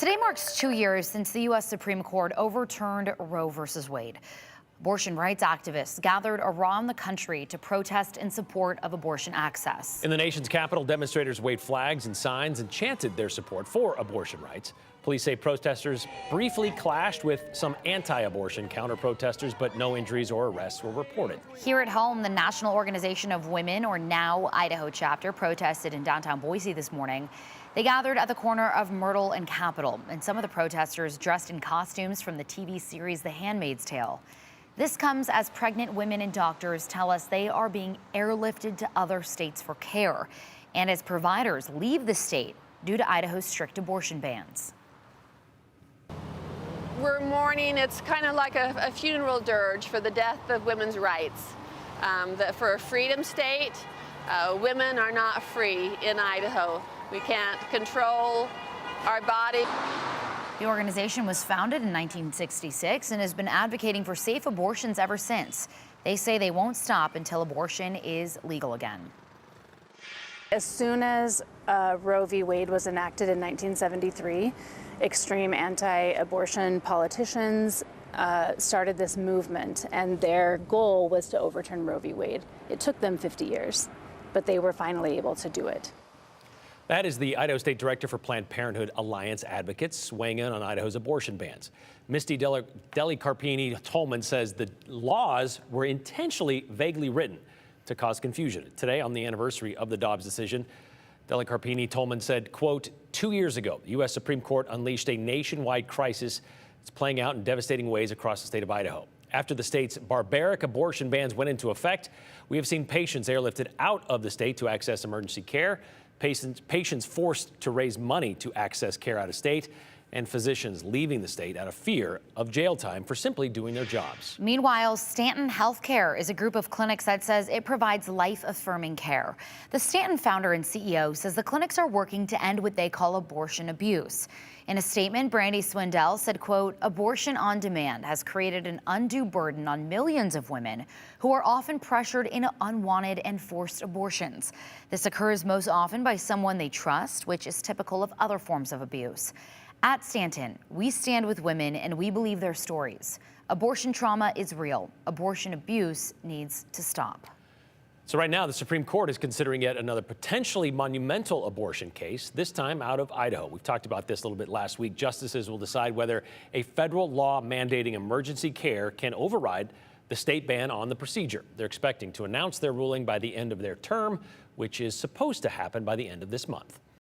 Today marks 2 years since the U.S. Supreme Court overturned Roe v. Wade. Abortion rights activists gathered around the country to protest in support of abortion access. In the nation's capital, demonstrators waved flags and signs and chanted their support for abortion rights. Police say protesters briefly clashed with some anti-abortion counter-protesters, but no injuries or arrests were reported. Here at home, the National Organization of Women, or NOW, Idaho chapter protested in downtown Boise this morning. They gathered at the corner of Myrtle and Capitol, and some of the protesters dressed in costumes from the TV series The Handmaid's Tale. This comes as pregnant women and doctors tell us they are being airlifted to other states for care, and as providers leave the state due to Idaho's strict abortion bans. We're mourning. It's kind of like a funeral dirge for the death of women's rights. For a freedom state, women are not free in Idaho. We can't control our body. The organization was founded in 1966 and has been advocating for safe abortions ever since. They say they won't stop until abortion is legal again. As soon as Roe v. Wade was enacted in 1973, extreme anti-abortion politicians started this movement, and their goal was to overturn Roe v. Wade. It took them 50 years, but they were finally able to do it. That is the Idaho State Director for Planned Parenthood Alliance Advocates weighing in on Idaho's abortion bans. Misty Deli-Carpini-Tolman says the laws were intentionally vaguely written to cause confusion. Today, on the anniversary of the Dobbs decision, Deli-Carpini-Tolman said, quote, 2 years ago, the U.S. Supreme Court unleashed a nationwide crisis. It's playing out in devastating ways across the state of Idaho. After the state's barbaric abortion bans went into effect, we have seen patients airlifted out of the state to access emergency care, patients forced to raise money to access care out of state, and physicians leaving the state out of fear of jail time for simply doing their jobs. Meanwhile, Stanton Healthcare is a group of clinics that says it provides life-affirming care. The Stanton founder and CEO says the clinics are working to end what they call abortion abuse. In a statement, Brandy Swindell said, quote, abortion on demand has created an undue burden on millions of women who are often pressured into unwanted and forced abortions. This occurs most often by someone they trust, which is typical of other forms of abuse. At Stanton, we stand with women and we believe their stories. Abortion trauma is real. Abortion abuse needs to stop. So right now, the Supreme Court is considering yet another potentially monumental abortion case, this time out of Idaho. We've talked about this a little bit last week. Justices will decide whether a federal law mandating emergency care can override the state ban on the procedure. They're expecting to announce their ruling by the end of their term, which is supposed to happen by the end of this month.